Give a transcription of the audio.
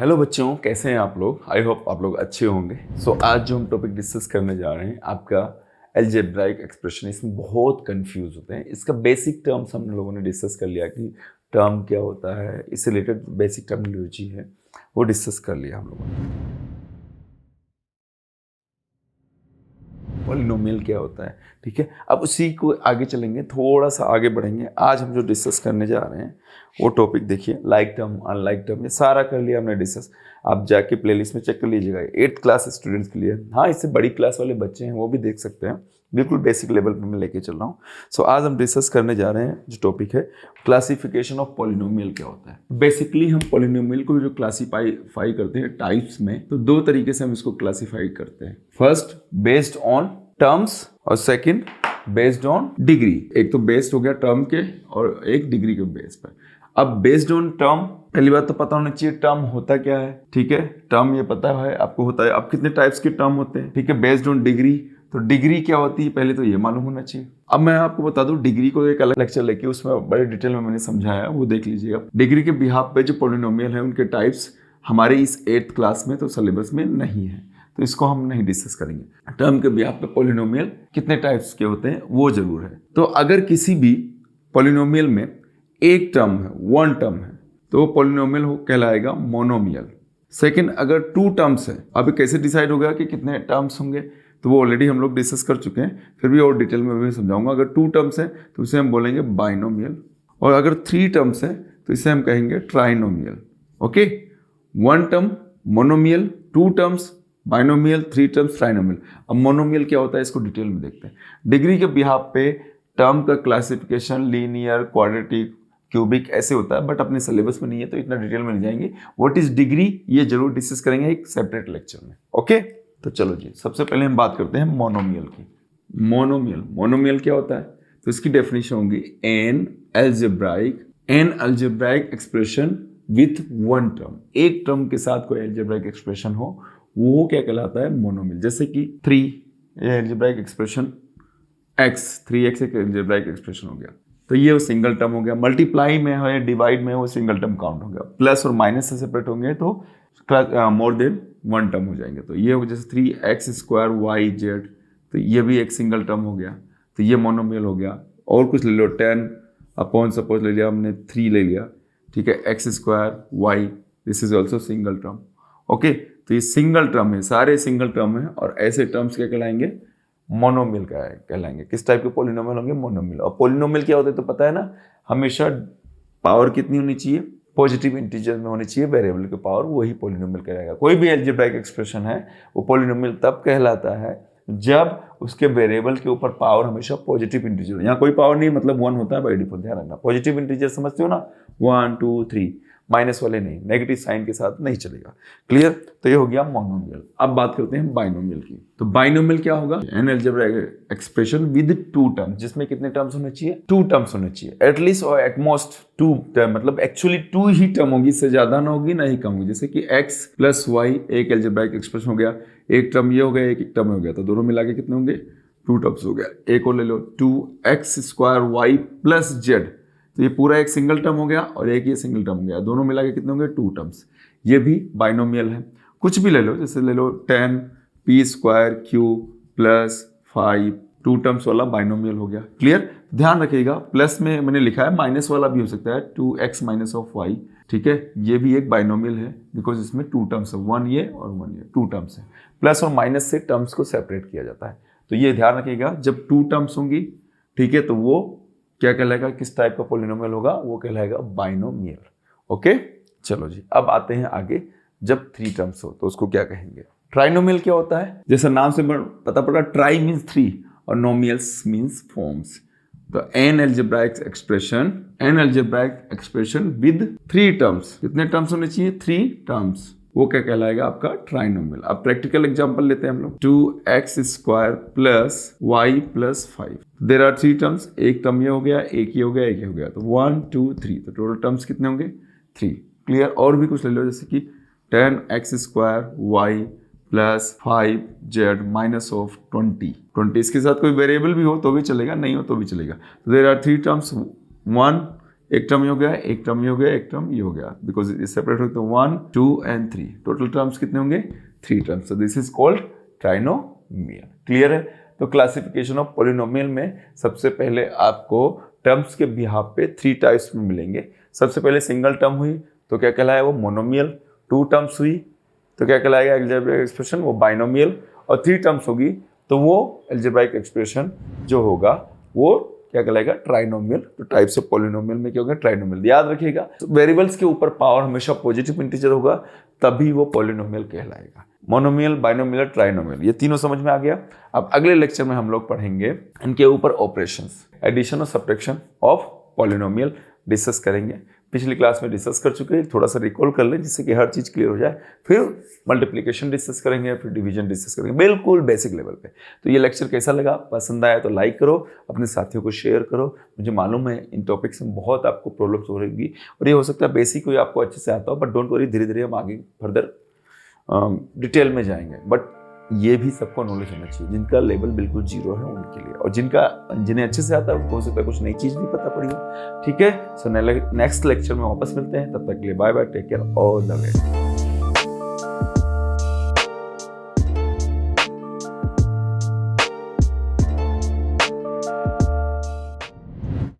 Hello बच्चों, कैसे हैं आप लोग। आई होप आप लोग अच्छे होंगे। आज जो हम टॉपिक डिस्कस करने जा रहे हैं आपका अलजेब्राइक एक्सप्रेशन। इसमें बहुत कंफ्यूज होते हैं। इसका बेसिक टर्म्स हम लोगों ने डिस्कस कर लिया कि टर्म क्या होता है, इससे रिलेटेड बेसिक टर्मिनोलॉजी है वो डिस्कस कर लिया हम लोगों ने। पॉलिनोमियल क्या होता है, ठीक है। अब उसी को आगे चलेंगे, थोड़ा सा आगे बढ़ेंगे। आज हम जो डिस्कस करने जा रहे हैं वो टॉपिक देखिए, लाइक टर्म अनलाइक टर्म, ये सारा कर लिया हमने डिस्कस। आप जाके प्लेलिस्ट में चेक कर लीजिएगा, 8th क्लास स्टूडेंट्स के लिए। हाँ, इससे बड़ी क्लास वाले बच्चे हैं वो भी देख सकते हैं, बिल्कुल बेसिक लेवल पे मैं लेके चल रहा हूँ। आज हम डिस्कस करने जा रहे हैं जो टॉपिक है क्लासिफिकेशन ऑफ पॉलिनोमियल क्या होता है। बेसिकली हम पॉलिनोमियल को जो क्लासीफाई करते हैं टाइप्स में, तो दो तरीके से हम इसको क्लासीफाई करते हैं। फर्स्ट बेस्ड ऑन टर्म्स और सेकंड बेस्ड ऑन डिग्री। एक तो बेस्ड हो गया टर्म के और एक डिग्री के बेस पर। अब बेस्ड ऑन टर्म, पहली बात तो पता होना चाहिए टर्म होता क्या है, ठीक है। टर्म ये पता है आपको होता है। अब कितने टाइप्स के टर्म होते हैं, ठीक है। बेस्ड ऑन डिग्री, तो डिग्री क्या होती है पहले तो ये मालूम होना चाहिए। अब मैं आपको बता दूं, डिग्री को एक अलग लेक्चर लेके उसमें बड़े डिटेल में मैंने समझाया, वो देख लीजिएगा। डिग्री के बिहाफ पे जो पॉलिनोमियल है उनके टाइप्स हमारे इस 8th क्लास में तो सिलेबस में नहीं है, तो इसको हम नहीं डिस्कस करेंगे। टर्म के बिहाफ पे पॉलिनोमियल कितने टाइप्स के होते हैं वो जरूर है। तो अगर किसी भी पॉलिनोमियल में एक टर्म है, वन टर्म है, तो वो पॉलिनोमियल कहलाएगा मोनोमियल। सेकंड, अगर टू टर्म्स है, अब कैसे डिसाइड होगा कि कितने टर्म्स होंगे, तो वो ऑलरेडी हम लोग डिस्कस कर चुके हैं, फिर भी और डिटेल में भी समझाऊंगा। अगर टू टर्म्स है तो उसे हम बोलेंगे बाइनोमियल, और अगर थ्री टर्म्स है तो इसे हम कहेंगे trinomial. Okay, one term monomial, two terms binomial, three terms trinomial. अब मोनोमियल क्या होता है इसको डिटेल में देखते हैं। डिग्री के बिहाफ पे टर्म का क्लासिफिकेशन लीनियर, क्वाड्रेटिक, क्यूबिक ऐसे होता है, बट अपने सिलेबस में नहीं है तो इतना डिटेल में नहीं जाएंगे। व्हाट इज डिग्री ये जरूर डिस्कस करेंगे एक सेपरेट लेक्चर में। ओके, तो चलो जी, सबसे पहले हम बात करते हैं मोनोमियल की। मोनोमियल क्या होता है, तो इसकी डेफिनेशन होगी an algebraic expression with one term. एक टर्म के साथ कोई अलजेब्राइक एक्सप्रेशन हो वो क्या कहलाता है, मोनोमियल। जैसे कि 3 ये अलजेब्राइक एक्सप्रेशन x, 3x एक अलजेब्राइक एक्सप्रेशन हो गया, तो ये वो सिंगल टर्म हो गया। मल्टीप्लाई में है, डिवाइड में वो सिंगल टर्म काउंट हो गया। प्लस और माइनस से सेपरेट होंगे तो मोर देन वन टर्म हो जाएंगे। तो ये हो जैसे 3x² y z, तो ये भी एक सिंगल टर्म हो गया, तो ये मोनोमियल हो गया। और कुछ ले लो, 10 अपॉन सपोज ले लिया हमने 3 ले लिया, ठीक है, x² y, this is also single term. Okay, तो ये सिंगल टर्म है, सारे सिंगल टर्म है, और ऐसे टर्म्स क्या कहलाएंगे, मोनोमियल कहलाएंगे। किस टाइप के पॉलिनोमियल होंगे, मोनोमियल। और पॉलिनोमियल क्या होता है तो पता है ना, हमेशा पावर कितनी होनी चाहिए, पॉजिटिव इंटीजर में होनी चाहिए वेरिएबल की पावर, वही पॉलिनोमियल कहलाएगा। कोई भी अलजेब्राइक एक्सप्रेशन है वो पॉलिनोमियल तब कहलाता है जब उसके वेरिएबल के ऊपर पावर हमेशा पॉजिटिव इंटीजर। यहाँ कोई पावर नहीं, मतलब 1 होता है बाय डिफॉल्ट, ध्यान रखना। पॉजिटिव इंटीजर समझते हो ना, 1 2 3, माइनस वाले नहीं, नेगेटिव साइन के साथ नहीं चलेगा। क्लियर, तो ये हो गया मोनोमियल। अब बात करते हैं बाइनोमियल की। तो बाइनोमियल क्या होगा, an algebraic expression with two terms, जिसमें कितने टर्म्स होने चाहिए, 2 टर्म्स होने चाहिए एटलीस्ट, और एटमोस्ट 2 टर्म, मतलब एक्चुअली 2 ही टर्म होगी, इससे ज्यादा ना होगी ना ही कम होगी। जैसे कि x + y एक अलजेब्राइक एक्सप्रेशन हो गया, एक टर्म ये हो गया, एक टर्म हो गया, तो दोनों मिला के कितने होंगे, 2 टर्म्स हो गया। एक और ले लो, 2x² y + z, तो ये पूरा एक सिंगल टर्म हो गया और एक ये सिंगल टर्म हो गया, दोनों मिला के कितने होंगे, 2 टर्म्स। ये भी बाइनोमियल है। कुछ भी ले लो, जैसे ले लो 10p² + 5, 2 टर्म्स वाला बाइनोमियल हो गया। क्लियर, ध्यान रखिएगा प्लस में मैंने लिखा है, माइनस वाला भी हो सकता है, 2x - y, ठीक है। ये भी एक बाइनोमियल है बिकॉज इसमें 2 टर्म्स है, 1 ये और 1 ये, 2 टर्म्स है। प्लस और माइनस से टर्म्स को सेपरेट किया जाता है, तो ये ध्यान रखिएगा। जब 2 टर्म्स होंगी, ठीक है, तो वो क्या कहलाएगा, किस टाइप का पॉलिनोमियल होगा, वो कहलाएगा बाइनोमियल। ओके, चलो जी, अब आते हैं आगे। जब 3 टर्म्स हो तो उसको क्या कहेंगे, ट्राइनोमियल क्या होता है। जैसे नाम से पता पड़ा, ट्राई मीन्स 3 और नोमियल्स मीन्स फॉर्म्स। तो an algebraic expression with 3 terms, कितने टर्म्स होने चाहिए, 3 टर्म्स, वो क्या कहलाएगा आपका ट्राइनोमियल। अब प्रैक्टिकल एग्जांपल लेते हैं हम लोग, 2x² + y + 5, there are 3 terms, एक टर्म ये हो गया, एक ये हो गया, एक ये हो गया, तो 1 2 3, तो टोटल टर्म्स कितने होंगे, 3। क्लियर, और भी कुछ ले लो, जैसे कि 10x² y + 5z - 20, इसके साथ कोई वेरिएबल भी हो तो भी चलेगा, नहीं हो तो भी चलेगा। तो देयर आर 3 टर्म्स, 1 एक टर्म ये हो गया, एक टर्म ये हो गया, एक टर्म ये हो गया, बिकॉज ये सेपरेट होते हैं 1 2 एंड 3, टोटल टर्म्स कितने होंगे 3 terms, so this is called trinomial. Clear है? तो क्लासिफिकेशन ऑफ पॉलिनोमियल में सबसे पहले आपको टर्म्स के बिहाफ पे 3 टाइप्स में मिलेंगे। सबसे पहले सिंगल टर्म हुई तो क्या कहलाया वो मोनोमियल, 2 टर्म्स हुई तो क्या कहलाएगा अलजेब्रिक एक्सप्रेशन वो बाइनोमियल, और 3 टर्म्स होगी तो वो अलजेब्रिक एक्सप्रेशन जो होगा वो क्या कहलाएगा ट्राइनोमियल। तो टाइप्स ऑफ पॉलिनोमियल में क्या होगा ट्राइनोमियल। याद रखिएगा वेरिएबल्स के ऊपर पावर हमेशा पॉजिटिव इंटीजर होगा तभी वो पॉलिनोमियल कहलाएगा। मोनोमियल, बाइनोमियल, ट्राइनोमियल, ये तीनों समझ में आ गया। अब अगले लेक्चर में हम लोग पढ़ेंगे इनके ऊपर ऑपरेशंस, एडिशन और सब्ट्रैक्शन ऑफ पॉलिनोमियल डिस्कस करेंगे। पिछली क्लास में डिस्कस कर चुके हैं, थोड़ा सा रिकॉल कर लें जिससे कि हर चीज़ क्लियर हो जाए। फिर मल्टीप्लिकेशन डिस्कस करेंगे, फिर डिवीजन डिस्कस करेंगे, बिल्कुल बेसिक लेवल पे। तो ये लेक्चर कैसा लगा? पसंद आया तो लाइक करो, अपने साथियों को शेयर करो। मुझे मालूम है इन टॉपिक्स में बहुत आपको प्रॉब्लम्स हो रहेगी और ये हो सकता है बेसिक कोई आपको अच्छे से आता हो, बट डोंट वरी, धीरे धीरे हम आगे फर्दर डिटेल में जाएंगे। बट ये भी सबको नॉलेज होना चाहिए, जिनका लेवल बिल्कुल जीरो है उनके लिए, और जिन्हें अच्छे से आता है उनको हो सकता है कुछ नई चीज़ भी पता पड़ी हो। ठीक है, सो नेक्स्ट लेक्चर में वापस मिलते हैं, तब तक के लिए bye bye, take care all the way.